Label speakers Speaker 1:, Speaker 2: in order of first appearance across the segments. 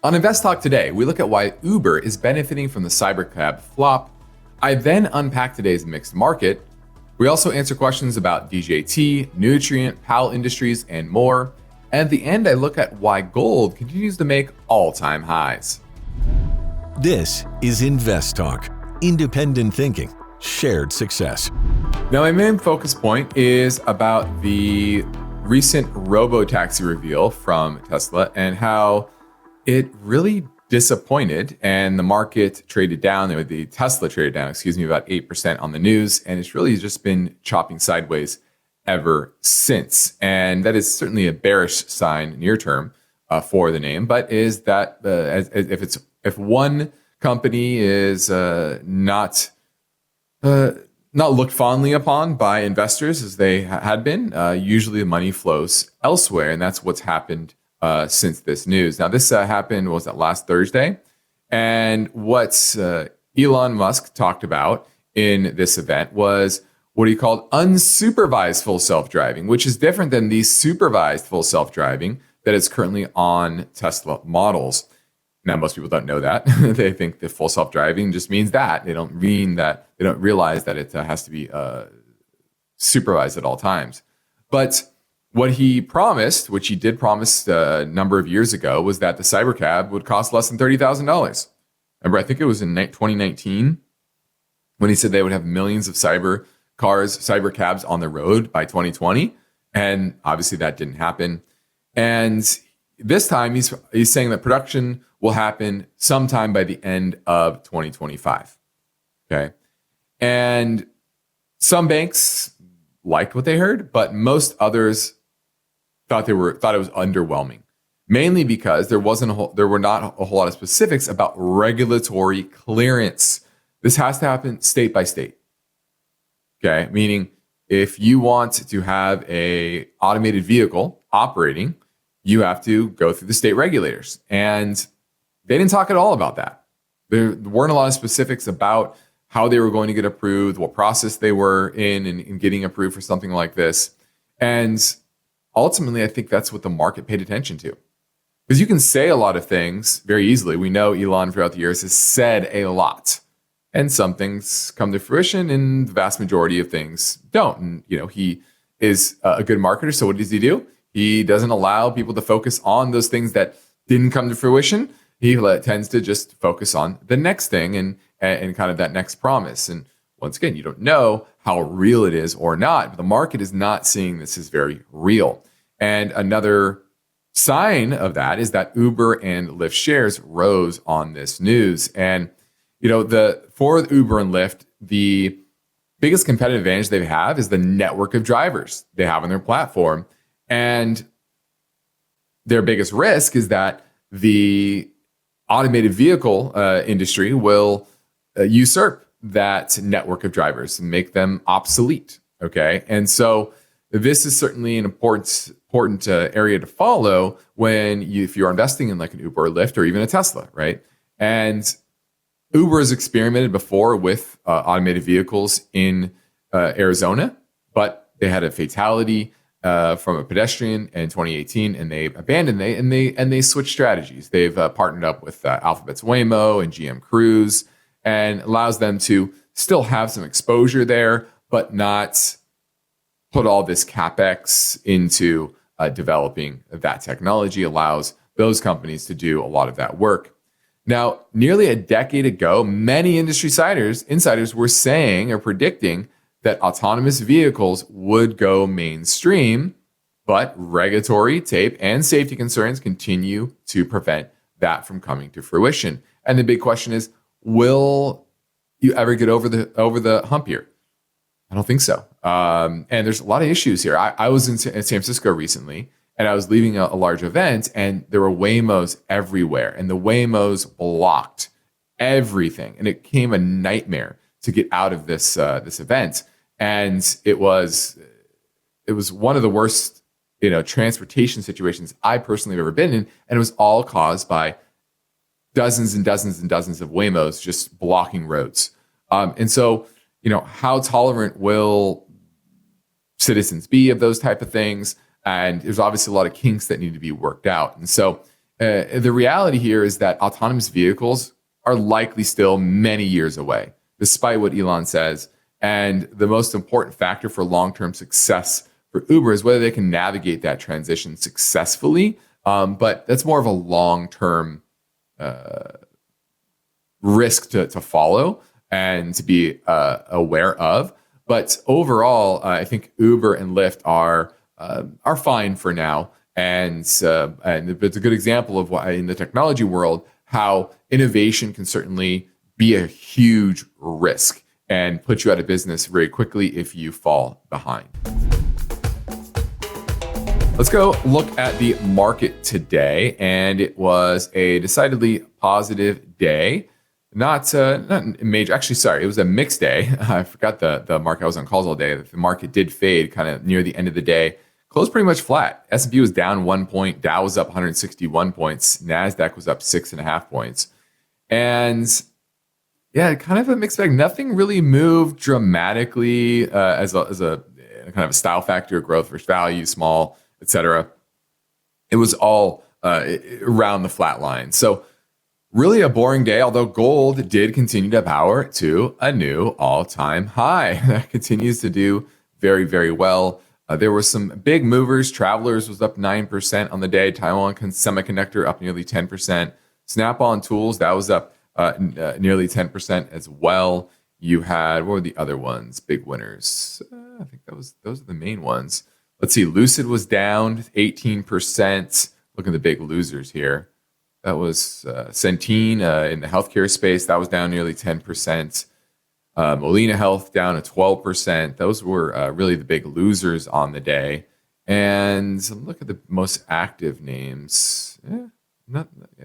Speaker 1: On InvestTalk today, we look at why Uber is benefiting from the Cybercab flop. I then unpack today's mixed market. We also answer questions about DJT, Nutrien, Powell Industries, and more. And at the end, I look at why gold continues to make all-time highs.
Speaker 2: This is InvestTalk, independent thinking, shared success.
Speaker 1: Now, my main focus point is about the recent Robotaxi reveal from Tesla and how it really disappointed and the market traded down. The Tesla traded down, about 8% on the news. And it's really just been chopping sideways ever since. And that is certainly a bearish sign near term for the name. But is that if one company is not looked fondly upon by investors as they had been, usually the money flows elsewhere. And that's what's happened since this news. Now, this happened, was that last Thursday? And what Elon Musk talked about in this event was what he called unsupervised full self-driving, which is different than the supervised full self-driving that is currently on Tesla models. Now, most people don't know that. They think the full self-driving just means that. They don't realize that it has to be supervised at all times. But what he promised, which he did promise a number of years ago, was that the Cybercab would cost less than $30,000. Remember, I think it was in 2019 when he said they would have millions of Cybercabs on the road by 2020. And obviously that didn't happen. And this time he's saying that production will happen sometime by the end of 2025. Okay. And some banks liked what they heard, but most others thought it was underwhelming, mainly because there were not a whole lot of specifics about regulatory clearance. This has to happen state by state. Okay, meaning if you want to have a automated vehicle operating, you have to go through the state regulators, and they didn't talk at all about that. There weren't a lot of specifics about how they were going to get approved, what process they were in getting approved for something like this, and ultimately, I think that's what the market paid attention to. Because you can say a lot of things very easily. We know Elon throughout the years has said a lot. And some things come to fruition and the vast majority of things don't. And, he is a good marketer. So what does he do? He doesn't allow people to focus on those things that didn't come to fruition. He tends to just focus on the next thing and kind of that next promise. And once again, you don't know how real it is or not, but the market is not seeing this as very real. And another sign of that is that Uber and Lyft shares rose on this news. And, for Uber and Lyft, the biggest competitive advantage they have is the network of drivers they have on their platform. And their biggest risk is that the automated vehicle industry will usurp that network of drivers and make them obsolete. Okay. And so this is certainly an important area to follow if you're investing in like an Uber or Lyft or even a Tesla, right? And Uber has experimented before with automated vehicles in Arizona, but they had a fatality from a pedestrian in 2018, and they abandoned it, and they switched strategies. They've partnered up with Alphabet's Waymo and GM Cruise, and allows them to still have some exposure there, but not put all this CapEx into developing that technology. Allows those companies to do a lot of that work. Now, nearly a decade ago, many industry insiders were saying or predicting that autonomous vehicles would go mainstream, but regulatory tape and safety concerns continue to prevent that from coming to fruition. And the big question is, will you ever get over the hump here? I don't think so. And there's a lot of issues here. I was in San Francisco recently, and I was leaving a large event, and there were Waymos everywhere, and the Waymos blocked everything, and it became a nightmare to get out of this event. And it was one of the worst transportation situations I personally have ever been in, and it was all caused by dozens and dozens and dozens of Waymos just blocking roads. And so, how tolerant will citizens be of those type of things? And there's obviously a lot of kinks that need to be worked out. And so The reality here is that autonomous vehicles are likely still many years away, despite what Elon says. And the most important factor for long-term success for Uber is whether they can navigate that transition successfully. But that's more of a long-term risk to follow and to be aware of. But overall, I think Uber and Lyft are fine for now. And it's a good example of why in the technology world, how innovation can certainly be a huge risk and put you out of business very quickly if you fall behind. Let's go look at the market today. And it was a decidedly positive day. Not major. Actually, sorry, it was a mixed day. I forgot the market. I was on calls all day. The market did fade kind of near the end of the day. Closed pretty much flat. S&P was down 1 point. Dow was up 161 points. NASDAQ was up 6.5 points. And yeah, kind of a mixed bag. Nothing really moved dramatically as a kind of a style factor, growth versus value, small, etc. It was all around the flat line. So really a boring day, although gold did continue to power to a new all-time high. That continues to do very, very well. There were some big movers. Travelers was up 9% on the day. Taiwan Semiconductor up nearly 10%. Snap-on Tools, that was up nearly 10% as well. You had, what were the other ones? Big winners. I think those are the main ones. Let's see, Lucid was down 18%. Look at the big losers here. That was Centene in the healthcare space. That was down nearly 10%. Molina Health down at 12%. Those were really the big losers on the day. And look at the most active names.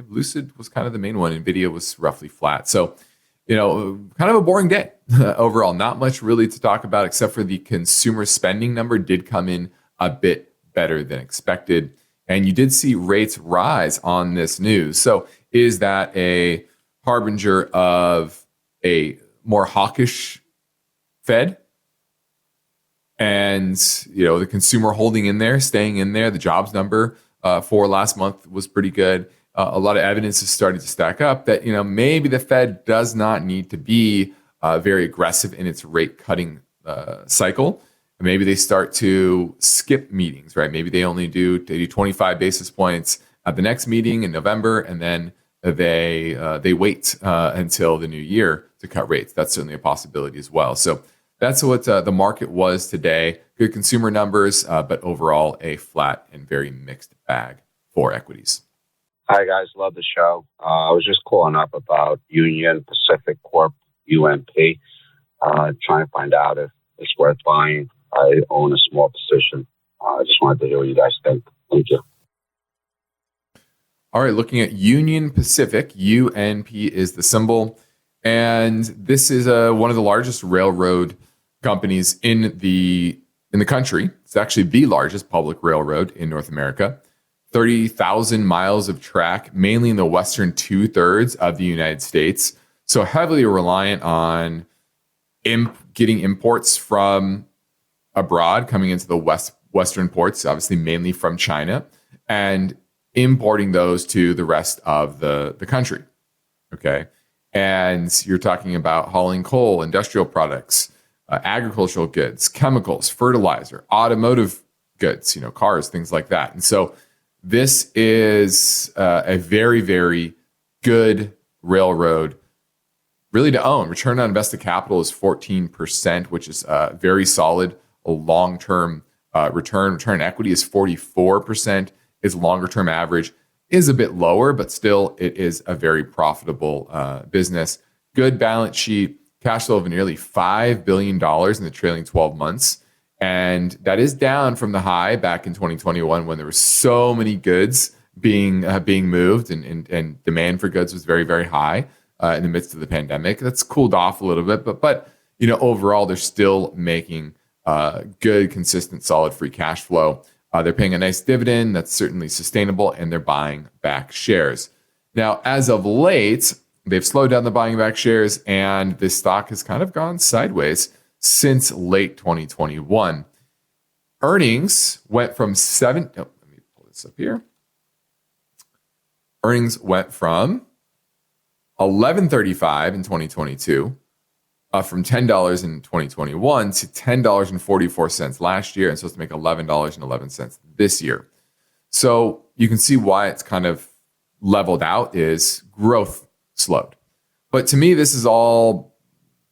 Speaker 1: Lucid was kind of the main one. NVIDIA was roughly flat. So, kind of a boring day overall. Not much really to talk about except for the consumer spending number did come in a bit better than expected. And you did see rates rise on this news. So is that a harbinger of a more hawkish Fed? And, the consumer holding in there, staying in there. The jobs number for last month was pretty good. A lot of evidence is starting to stack up that, maybe the Fed does not need to be very aggressive in its rate cutting cycle. Maybe they start to skip meetings, right? Maybe they only do 25 basis points at the next meeting in November, and then they wait until the new year to cut rates. That's certainly a possibility as well. So that's what the market was today. Good consumer numbers, but overall a flat and very mixed bag for equities.
Speaker 3: Hi, guys. Love the show. I was just calling up about Union Pacific Corp, UNP, trying to find out if it's worth buying. I own a small position. I just wanted to hear what you guys think. Thank you.
Speaker 1: All right, looking at Union Pacific, UNP is the symbol. And this is one of the largest railroad companies in the country. It's actually the largest public railroad in North America. 30,000 miles of track, mainly in the western 2/3 of the United States. So heavily reliant on getting imports from abroad, coming into the western ports, obviously mainly from China, and importing those to the rest of the country. Okay. And you're talking about hauling coal, industrial products, agricultural goods, chemicals, fertilizer, automotive goods, cars, things like that. And so this is a very, very good railroad really to own. Return on invested capital is 14%, which is very solid. A long-term return on equity is 44%. Its longer-term average is a bit lower, but still it is a very profitable business. Good balance sheet, cash flow of nearly $5 billion in the trailing 12 months. And that is down from the high back in 2021 when there were so many goods being moved and demand for goods was very, very high in the midst of the pandemic. That's cooled off a little bit, but overall they're still making good, consistent, solid free cash flow. They're paying a nice dividend that's certainly sustainable, and they're buying back shares. Now, as of late, they've slowed down the buying back shares, and this stock has kind of gone sideways since late 2021. Earnings went from let me pull this up here. earnings went from $11.35 in 2022, from $10 in 2021 to $10.44 last year, and supposed to make $11.11 this year. So you can see why it's kind of leveled out is growth slowed. But to me, this is all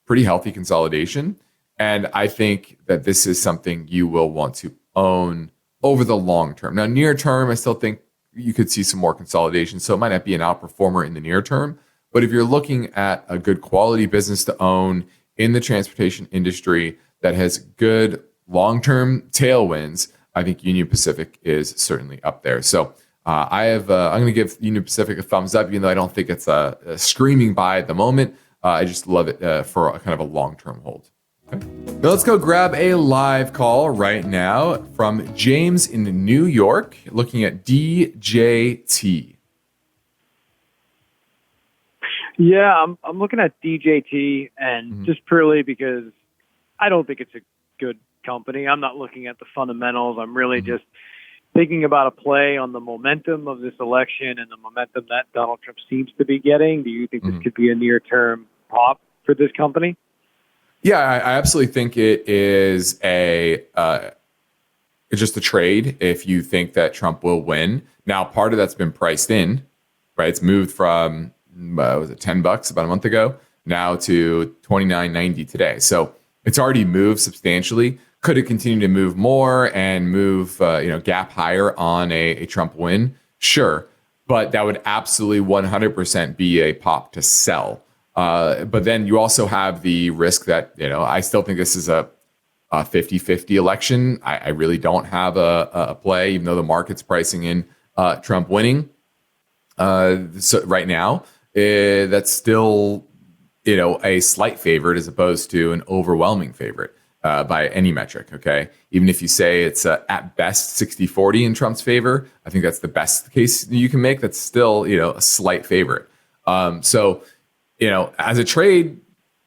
Speaker 1: pretty healthy consolidation. And I think that this is something you will want to own over the long term. Now, near term, I still think you could see some more consolidation. So it might not be an outperformer in the near term. But if you're looking at a good quality business to own in the transportation industry that has good long-term tailwinds, I think Union Pacific is certainly up there. So I'm going to give Union Pacific a thumbs up, even though I don't think it's a screaming buy at the moment. I just love it for a kind of a long-term hold. Okay. Now let's go grab a live call right now from James in New York, looking at DJT.
Speaker 4: Yeah, I'm looking at DJT, and just purely because I don't think it's a good company. I'm not looking at the fundamentals. I'm really just thinking about a play on the momentum of this election and the momentum that Donald Trump seems to be getting. Do you think this could be a near-term pop for this company?
Speaker 1: Yeah, I absolutely think it is it's just a trade if you think that Trump will win. Now, part of that's been priced in, right? It's moved from was it $10 about a month ago now to $29.90 today. So it's already moved substantially. Could it continue to move more and move gap higher on a Trump win? Sure, but that would absolutely 100% be a pop to sell. But then you also have the risk that I still think this is a 50-50 election. I really don't have a play, even though the market's pricing in Trump winning. So right now, that's still a slight favorite as opposed to an overwhelming favorite by any metric. Okay, even if you say it's at best 60-40 in Trump's favor, I think that's the best case you can make. That's still a slight favorite. So as a trade,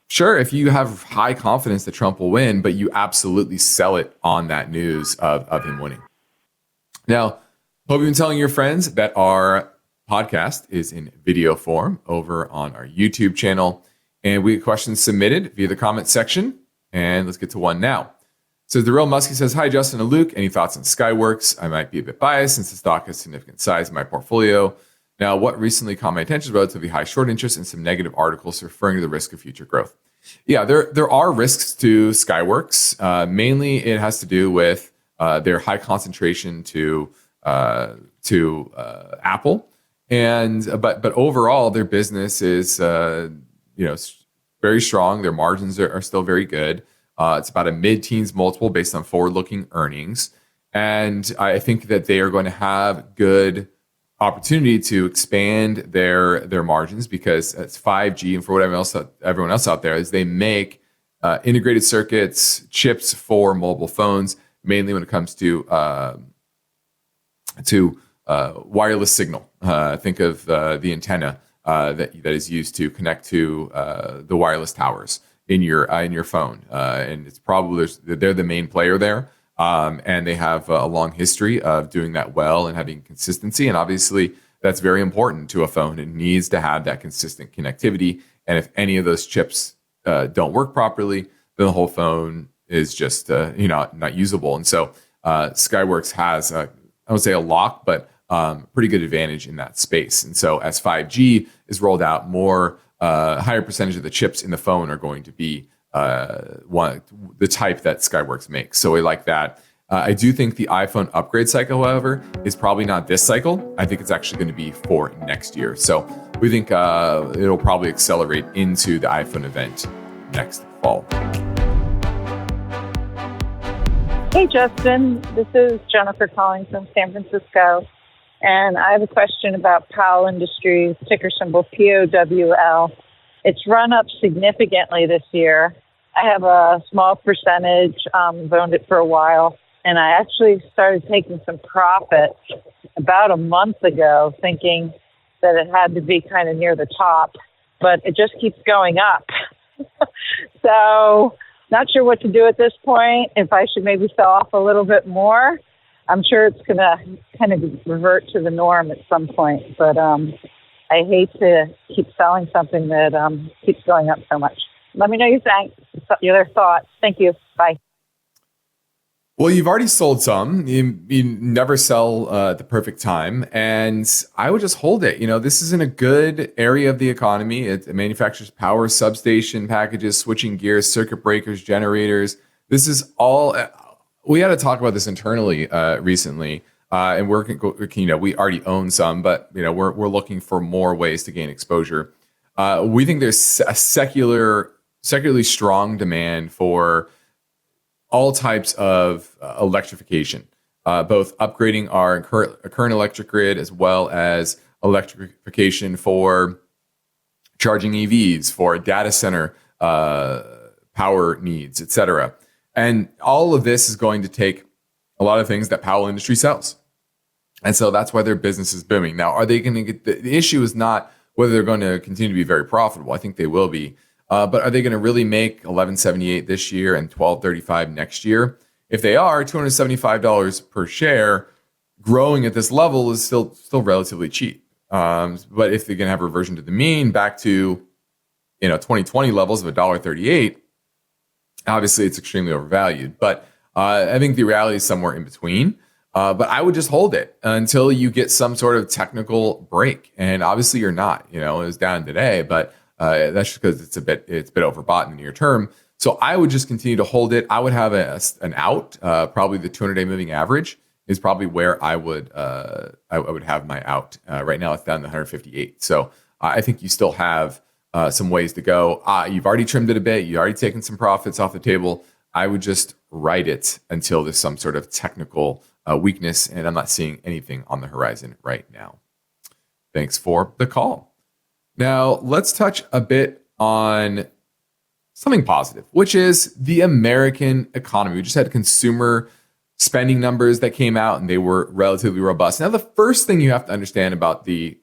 Speaker 1: sure, if you have high confidence that Trump will win, but you absolutely sell it on that news of him winning. Now, hope you've been telling your friends that our podcast is in video form over on our YouTube channel. And we get questions submitted via the comment section. And let's get to one now. So The Real Muskie says, hi, Justin and Luke. Any thoughts on Skyworks? I might be a bit biased since the stock has significant size in my portfolio. Now, what recently caught my attention is relatively high short interest and some negative articles referring to the risk of future growth. Yeah, there are risks to Skyworks. Mainly, it has to do with their high concentration to Apple, but overall, their business is very strong. Their margins are still very good. It's about a mid-teens multiple based on forward-looking earnings, and I think that they are going to have good opportunity to expand their margins because it's 5G, and for whatever everyone else out there is they make integrated circuits, chips for mobile phones, mainly when it comes to wireless signal. Think of the antenna that is used to connect to the wireless towers in your phone, and it's probably they're the main player there. And they have a long history of doing that well and having consistency. And obviously, that's very important to a phone. It needs to have that consistent connectivity. And if any of those chips don't work properly, then the whole phone is just not usable. And so Skyworks has, I would say a lock, but pretty good advantage in that space. And so as 5G is rolled out, more higher percentage of the chips in the phone are going to be the type that Skyworks makes. So we like that. I do think the iPhone upgrade cycle, however, is probably not this cycle. I think it's actually going to be for next year. So we think it'll probably accelerate into the iPhone event next fall.
Speaker 5: Hey, Justin. This is Jennifer calling from San Francisco. And I have a question about Powell Industries, ticker symbol POWL. It's run up significantly this year. I have a small percentage, I've owned it for a while, and I actually started taking some profits about a month ago, thinking that it had to be kind of near the top, but it just keeps going up. So not sure what to do at this point, if I should maybe sell off a little bit more I'm sure it's going to kind of revert to the norm at some point. But I hate to keep selling something that keeps going up so much. Let me know your thoughts. Thank you. Bye.
Speaker 1: Well, you've already sold some. You never sell at the perfect time. And I would just hold it. This is in a good area of the economy. It manufactures power substation packages, switching gears, circuit breakers, generators. This is all. We had to talk about this internally recently. And we already own some, but we're looking for more ways to gain exposure. We think there's a secularly strong demand for all types of electrification, both upgrading our current electric grid as well as electrification for charging EVs, for data center power needs, et cetera. And all of this is going to take a lot of things that Powell Industry sells. And so that's why their business is booming. Now, are they going to get the issue is not whether they're going to continue to be very profitable. I think they will be. But are they going to really make $11.78 this year and $12.35 next year? If they are, $275 per share, growing at this level is still relatively cheap. But if they're going to have a reversion to the mean back to 2020 levels of $1.38, obviously it's extremely overvalued. But I think the reality is somewhere in between. But I would just hold it until you get some sort of technical break. And obviously you're not. It was down today, but that's just because it's a bit overbought in the near term. So I would just continue to hold it. I would have an out. Probably the 200-day moving average is probably where I would have my out. Right now it's down to 158. So I think you still have some ways to go. You've already trimmed it a bit. You've already taken some profits off the table. I would just ride it until there's some sort of technical weakness, and I'm not seeing anything on the horizon right now. Thanks for the call. Now, let's touch a bit on something positive, which is the American economy. We just had consumer spending numbers that came out, and they were relatively robust. Now, the first thing you have to understand about the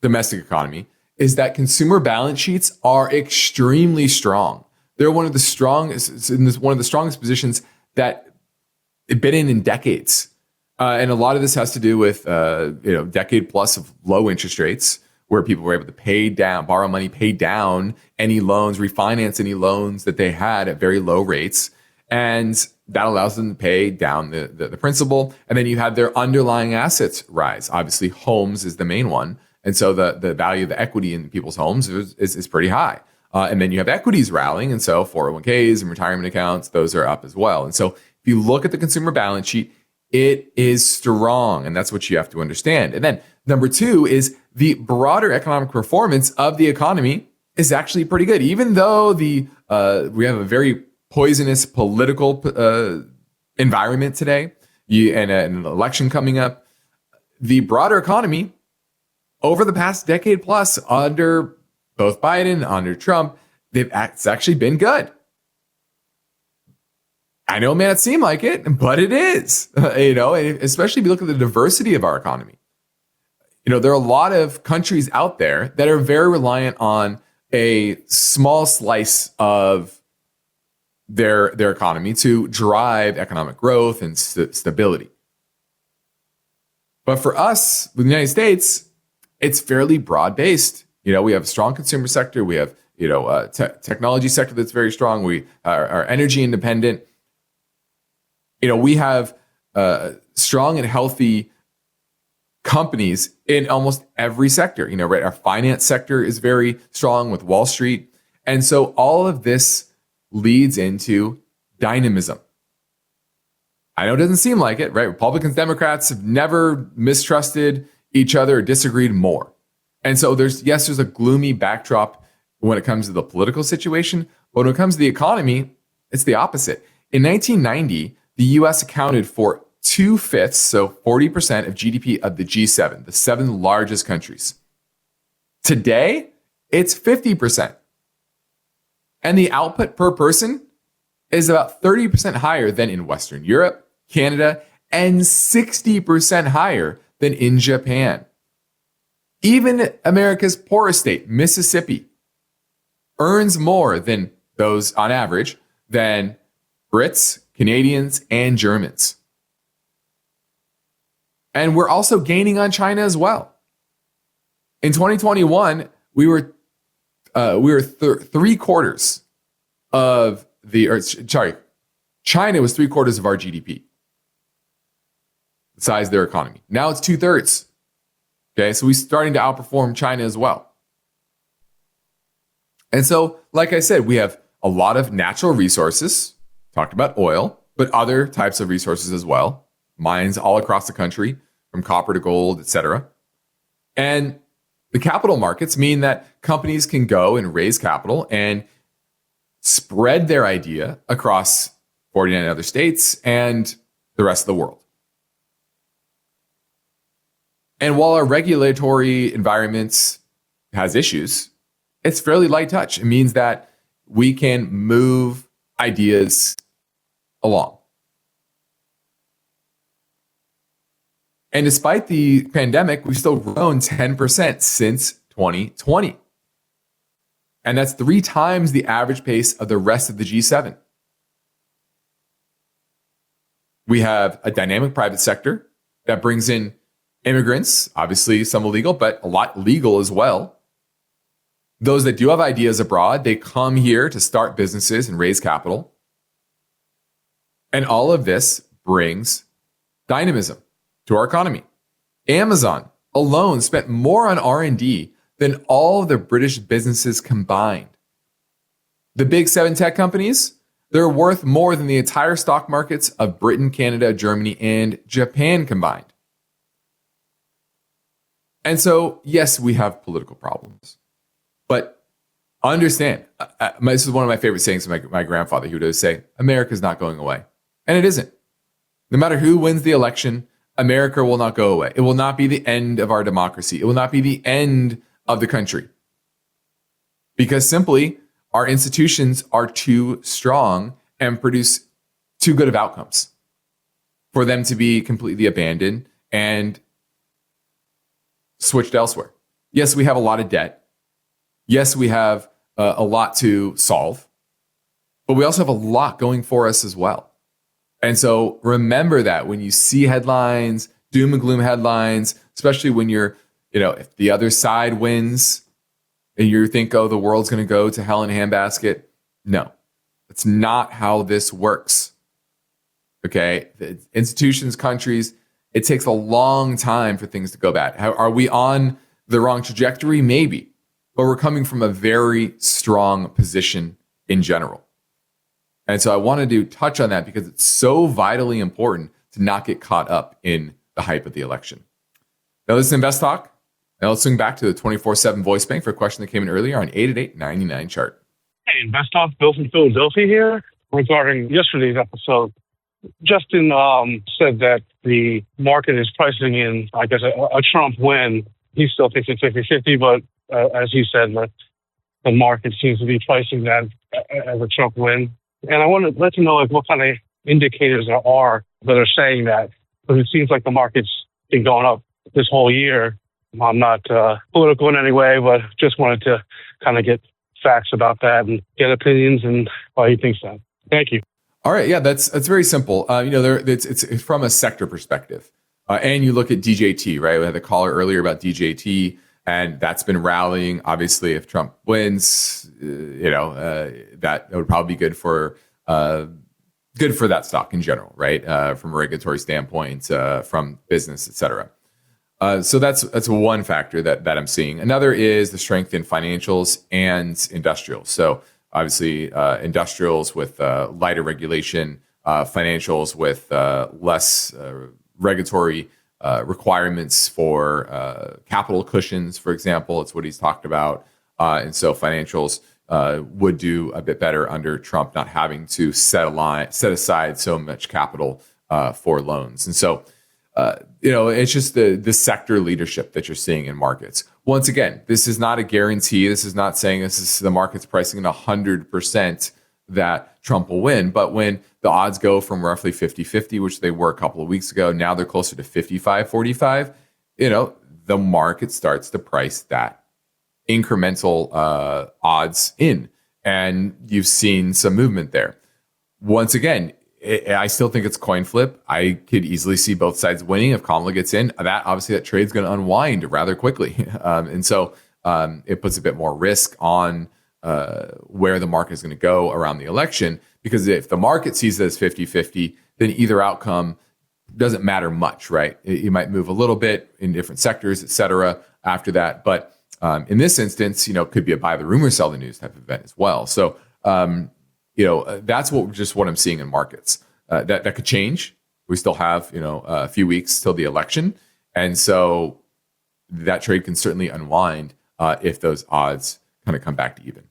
Speaker 1: domestic economy is that consumer balance sheets are extremely strong. They're one of the strongest positions that they've been in decades. And a lot of this has to do with decade plus of low interest rates, where people were able to borrow money, pay down any loans, refinance any loans that they had at very low rates. And that allows them to pay down the principal. And then you have their underlying assets rise. Obviously, homes is the main one. And so the value of the equity in people's homes is pretty high. And then you have equities rallying. And so 401ks and retirement accounts, those are up as well. And so if you look at the consumer balance sheet, it is strong. And that's what you have to understand. And then number two is the broader economic performance of the economy is actually pretty good. Even though we have a very poisonous political environment today and an election coming up, the broader economy over the past decade plus under both Biden, under Trump, it's actually been good. I know it may not seem like it, but it is, especially if you look at the diversity of our economy. There are a lot of countries out there that are very reliant on a small slice of their economy to drive economic growth and stability. But for us, with the United States, it's fairly broad-based. We have a strong consumer sector. We have, technology sector that's very strong. We are energy independent. We have strong and healthy companies in almost every sector. Right? Our finance sector is very strong with Wall Street. And so all of this leads into dynamism. I know it doesn't seem like it, right? Republicans, Democrats have never mistrusted each other or disagreed more. And so there's a gloomy backdrop when it comes to the political situation. But when it comes to the economy, it's the opposite. In 1990, the U.S. accounted for 2/5, so 40% of GDP of the G7, the 7 largest countries. Today, it's 50%. And the output per person is about 30% higher than in Western Europe, Canada, and 60% higher than in Japan. Even America's poorest state, Mississippi, earns more than those on average than Brits, Canadians, and Germans. And we're also gaining on China as well. In 2021, we were three quarters of China was 3/4 of our GDP, the size of their economy. Now it's 2/3. Okay, so we're starting to outperform China as well. And so, like I said, we have a lot of natural resources, talked about oil, but other types of resources as well, mines all across the country, from copper to gold, etc. And the capital markets mean that companies can go and raise capital and spread their idea across 49 other states and the rest of the world. And while our regulatory environment has issues, it's fairly light touch. It means that we can move ideas along. And despite the pandemic, we've still grown 10% since 2020. And that's 3 times the average pace of the rest of the G7. We have a dynamic private sector that brings in immigrants, obviously some illegal, but a lot legal as well. Those that do have ideas abroad, they come here to start businesses and raise capital. And all of this brings dynamism to our economy. Amazon alone spent more on R&D than all of the British businesses combined. The big 7 tech companies, they're worth more than the entire stock markets of Britain, Canada, Germany, and Japan combined. And so, yes, we have political problems. But understand, this is one of my favorite sayings from my grandfather. He would always say, America's not going away. And it isn't. No matter who wins the election, America will not go away. It will not be the end of our democracy. It will not be the end of the country. Because simply, our institutions are too strong and produce too good of outcomes for them to be completely abandoned and switched elsewhere. Yes, we have a lot of debt. Yes, we have a lot to solve, but we also have a lot going for us as well. And so remember that when you see headlines, doom and gloom headlines, especially when you're, if the other side wins and you think, oh, the world's going to go to hell in a handbasket. No, that's not how this works. Okay. The institutions, countries, it takes a long time for things to go bad. Are we on the wrong trajectory? Maybe. But we're coming from a very strong position in general. And so I wanted to touch on that because it's so vitally important to not get caught up in the hype of the election. Now, this is InvestTalk. Now let's swing back to the 24/7 voice bank for a question that came in earlier on 888-99-CHART.
Speaker 6: Hey, InvestTalk, Bill from Philadelphia here. Regarding yesterday's episode, Justin said that the market is pricing in, I guess, a Trump win. He still thinks it's 50-50, but as he said, the market seems to be pricing that as a Trump win. And I want to let you know what kind of indicators there are that are saying that. Because it seems like the market's been going up this whole year. I'm not political in any way, but just wanted to kind of get facts about that and get opinions and why he thinks that. Thank you.
Speaker 1: All right. Yeah, that's very simple. It's from a sector perspective. And you look at DJT, right? We had a caller earlier about DJT. And that's been rallying. Obviously, if Trump wins, that would probably be good for that stock in general, right? From a regulatory standpoint, from business, et cetera. So that's one factor that I'm seeing. Another is the strength in financials and industrials. So obviously, industrials with lighter regulation, financials with less regulatory requirements for capital cushions, for example. It's what he's talked about. And so financials would do a bit better under Trump, not having to set aside so much capital for loans. And so, it's just the sector leadership that you're seeing in markets. Once again, this is not a guarantee. This is not saying the market's pricing in 100% that Trump will win. But when the odds go from roughly 50-50, which they were a couple of weeks ago, now they're closer to 55-45, the market starts to price that incremental odds in. And you've seen some movement there. Once again, I still think it's coin flip. I could easily see both sides winning if Kamala gets in. That trade's going to unwind rather quickly. And so it puts a bit more risk on where the market is going to go around the election, because if the market sees it as 50-50, then either outcome doesn't matter much, right? You might move a little bit in different sectors, et cetera, after that. But in this instance, it could be a buy the rumor, sell the news type of event as well. So, that's what I'm seeing in markets. That could change. We still have, a few weeks till the election. And so that trade can certainly unwind if those odds kind of come back to even.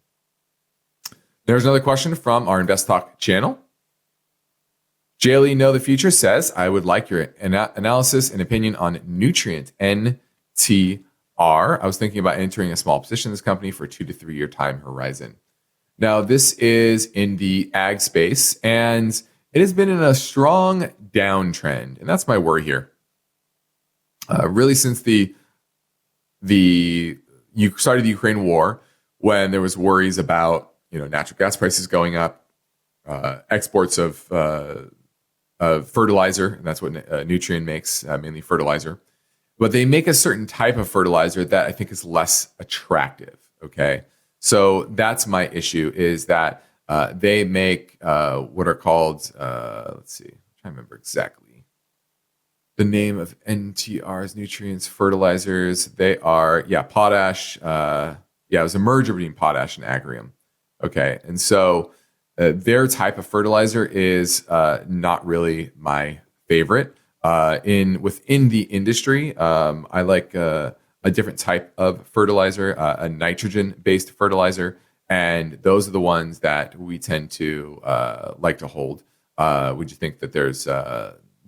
Speaker 1: There's another question from our InvestTalk channel. JLE Know the Future says, I would like your analysis and opinion on Nutrien, NTR. I was thinking about entering a small position in this company for a 2 to 3 year time horizon. Now, this is in the ag space, and it has been in a strong downtrend. And that's my worry here. Really, since the started the Ukraine war, when there was worries about natural gas prices going up, exports of fertilizer, and that's what Nutrien makes, mainly fertilizer. But they make a certain type of fertilizer that I think is less attractive. Okay, so that's my issue, is that they make what are called, let's see, I'm trying to remember exactly the name of NTR's Nutrien's fertilizers. They are, potash. It was a merger between potash and agrium. Okay, and so their type of fertilizer is not really my favorite. Within the industry, I like a different type of fertilizer, a nitrogen-based fertilizer, and those are the ones that we tend to like to hold. Would you think that there's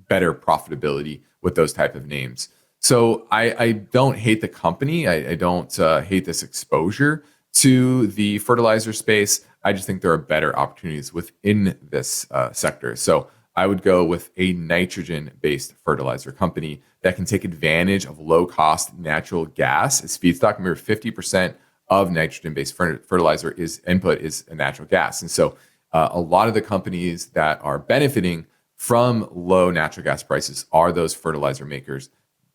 Speaker 1: better profitability with those type of names? So I don't hate the company. I don't hate this exposure to the fertilizer space. I just think there are better opportunities within this sector. So I would go with a nitrogen-based fertilizer company that can take advantage of low-cost natural gas as feedstock. Remember, 50% of nitrogen-based fertilizer input is natural gas. And so a lot of the companies that are benefiting from low natural gas prices are those fertilizer makers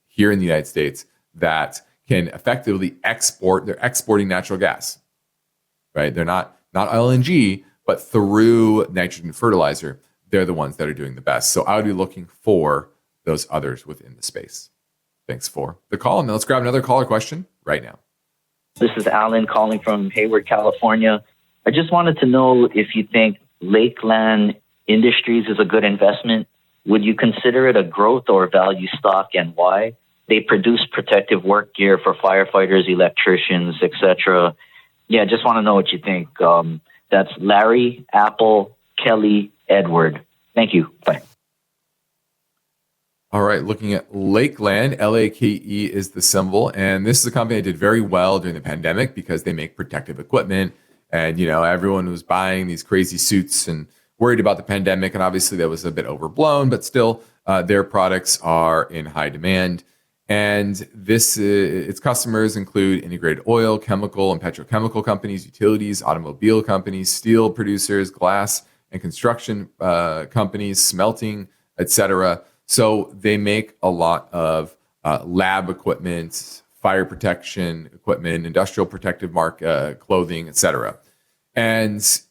Speaker 1: here in the United States that can effectively export. They're exporting natural gas, right? They're not LNG, but through nitrogen fertilizer, they're the ones that are doing the best. So I would be looking for those others within the space. Thanks for the call. And now let's grab another caller question right now.
Speaker 7: This is Alan calling from Hayward, California. I just wanted to know if you think Lakeland Industries is a good investment. Would you consider it a growth or value stock, and why? They produce protective work gear for firefighters, electricians, etc. Yeah, just want to know what you think. That's Larry, Apple, Kelly, Edward. Thank you. Bye.
Speaker 1: All right, looking at Lakeland, LAKE is the symbol. And this is a company that did very well during the pandemic because they make protective equipment. And, everyone was buying these crazy suits and worried about the pandemic. And obviously that was a bit overblown, but still their products are in high demand. And its customers include integrated oil, chemical, and petrochemical companies, utilities, automobile companies, steel producers, glass and construction companies, smelting, etc. So they make a lot of lab equipment, fire protection equipment, industrial protective clothing, etc. And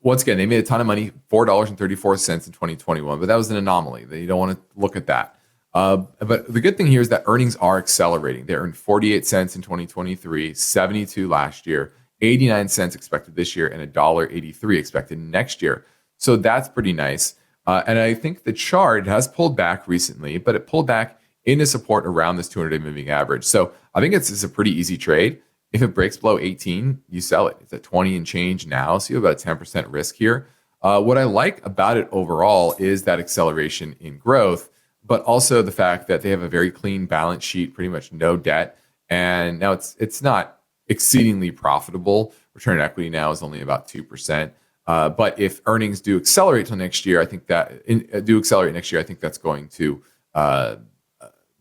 Speaker 1: once again, they made a ton of money, $4.34 in 2021, but that was an anomaly. You don't want to look at that. But the good thing here is that earnings are accelerating. They earned 48 cents in 2023, 72 last year, 89 cents expected this year, and $1.83 expected next year. So that's pretty nice. And I think the chart has pulled back recently, but it pulled back into support around this 200-day moving average. So I think it's a pretty easy trade. If it breaks below 18, you sell it. It's at 20 and change now, so you have about a 10% risk here. What I like about it overall is that acceleration in growth, but also the fact that they have a very clean balance sheet, pretty much no debt. And now it's not exceedingly profitable. Return on equity now is only about 2%. But if earnings do accelerate till next year, I think that's going to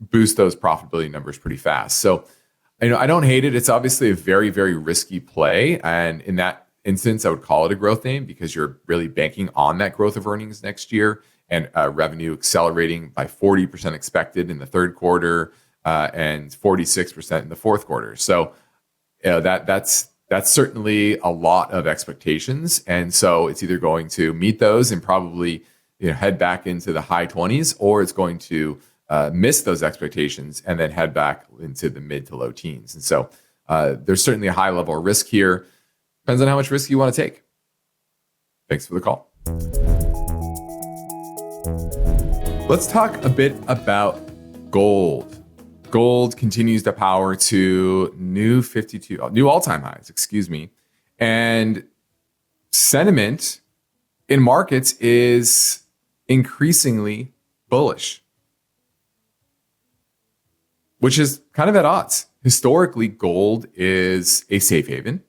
Speaker 1: boost those profitability numbers pretty fast. So, I don't hate it. It's obviously a very, very risky play. And in that instance, I would call it a growth name because you're really banking on that growth of earnings next year and revenue accelerating by 40% expected in the third quarter and 46% in the fourth quarter. So that's certainly a lot of expectations. And so it's either going to meet those and probably head back into the high 20s, or it's going to miss those expectations and then head back into the mid to low teens. And so there's certainly a high level of risk here. Depends on how much risk you want to take. Thanks for the call. Let's talk a bit about gold. Gold continues to power to new all-time highs, and sentiment in markets is increasingly bullish, which is kind of at odds. Historically, gold is a safe haven,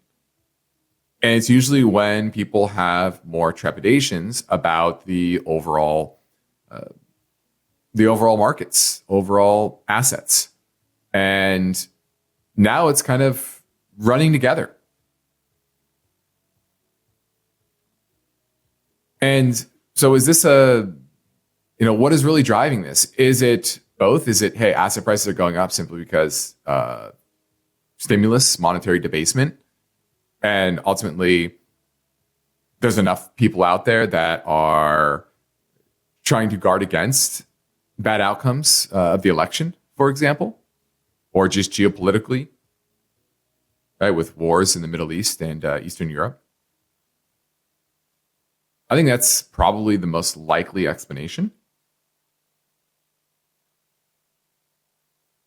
Speaker 1: and it's usually when people have more trepidations about the overall markets, overall assets. And now it's kind of running together. And so is this what is really driving this? Is it both? Is it, hey, asset prices are going up simply because stimulus, monetary debasement, and ultimately there's enough people out there that are trying to guard against bad outcomes of the election, for example, or just geopolitically, right, with wars in the Middle East and Eastern Europe? I think that's probably the most likely explanation.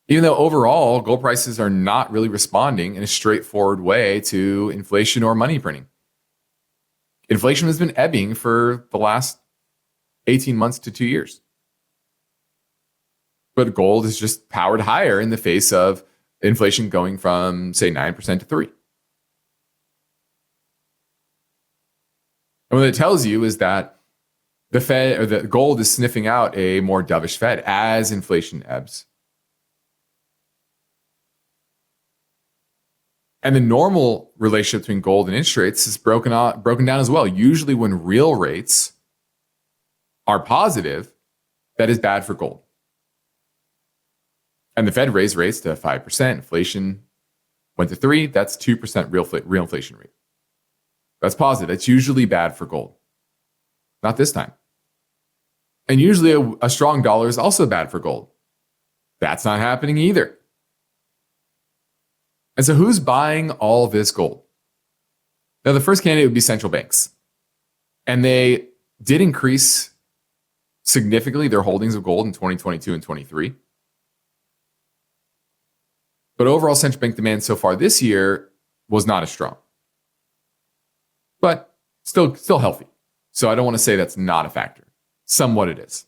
Speaker 1: Even though overall, gold prices are not really responding in a straightforward way to inflation or money printing. Inflation has been ebbing for the last 18 months to 2 years. But gold is just powered higher in the face of inflation going from, say, 9% to 3%. And what it tells you is that the Fed, or the gold, is sniffing out a more dovish Fed as inflation ebbs. And the normal relationship between gold and interest rates is broken down as well. Usually when real rates are positive, that is bad for gold. And the Fed raised rates to 5%. Inflation went to 3%. That's 2% real inflation rate. That's positive. That's usually bad for gold. Not this time. And usually a strong dollar is also bad for gold. That's not happening either. And so who's buying all this gold? Now, the first candidate would be central banks. And they did increase significantly their holdings of gold in 2022 and 23. But overall central bank demand so far this year was not as strong. But still healthy. So I don't want to say that's not a factor. Somewhat it is.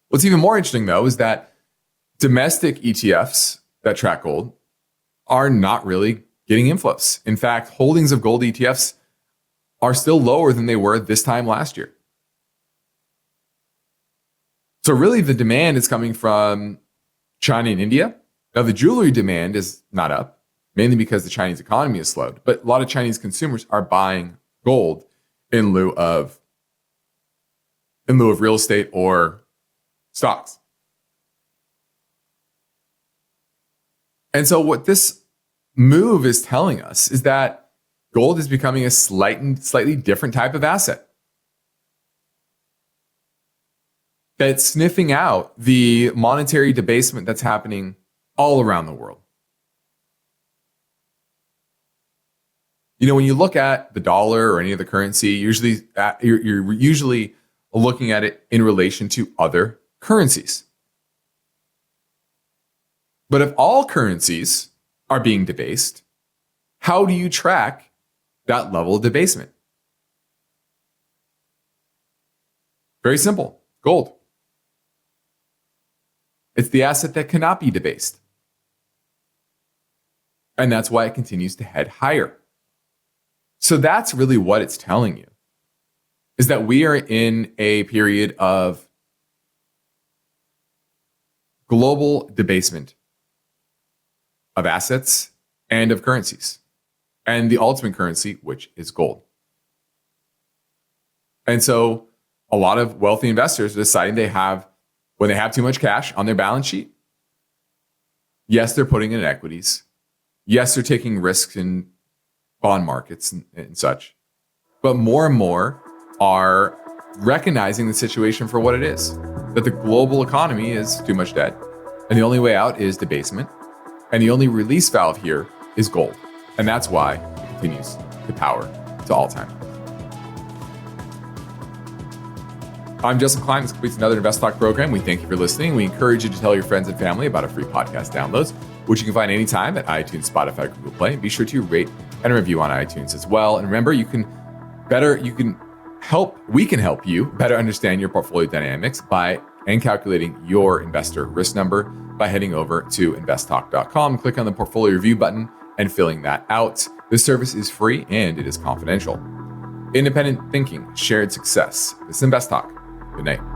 Speaker 1: What's even more interesting, though, is that domestic ETFs that track gold are not really getting inflows. In fact, holdings of gold ETFs are still lower than they were this time last year. So really the demand is coming from China and India. Now the jewelry demand is not up, mainly because the Chinese economy has slowed. But a lot of Chinese consumers are buying gold in lieu of real estate or stocks. And so what this move is telling us is that gold is becoming a slightly different type of asset. That's sniffing out the monetary debasement that's happening all around the world. You know, when you look at the dollar or any other currency, you're usually looking at it in relation to other currencies. But if all currencies are being debased, how do you track that level of debasement? Very simple. Gold. It's the asset that cannot be debased. And that's why it continues to head higher. So that's really what it's telling you, is that we are in a period of global debasement of assets and of currencies. and the ultimate currency, which is gold. And so a lot of wealthy investors are deciding when they have too much cash on their balance sheet, yes, they're putting it in equities. Yes, they're taking risks in bond markets and such. But more and more are recognizing the situation for what it is, that the global economy is too much debt. And the only way out is debasement. And the only release valve here is gold. And that's why it continues to power to all time. I'm Justin Klein. This completes another InvestTalk program. We thank you for listening. We encourage you to tell your friends and family about our free podcast downloads, which you can find anytime at iTunes, Spotify, Google Play. And be sure to rate and review on iTunes as well. And remember, we can help you better understand your portfolio dynamics and calculating your investor risk number by heading over to investtalk.com, click on the portfolio review button and filling that out. This service is free and it is confidential. Independent thinking, shared success. This is InvestTalk. Good night.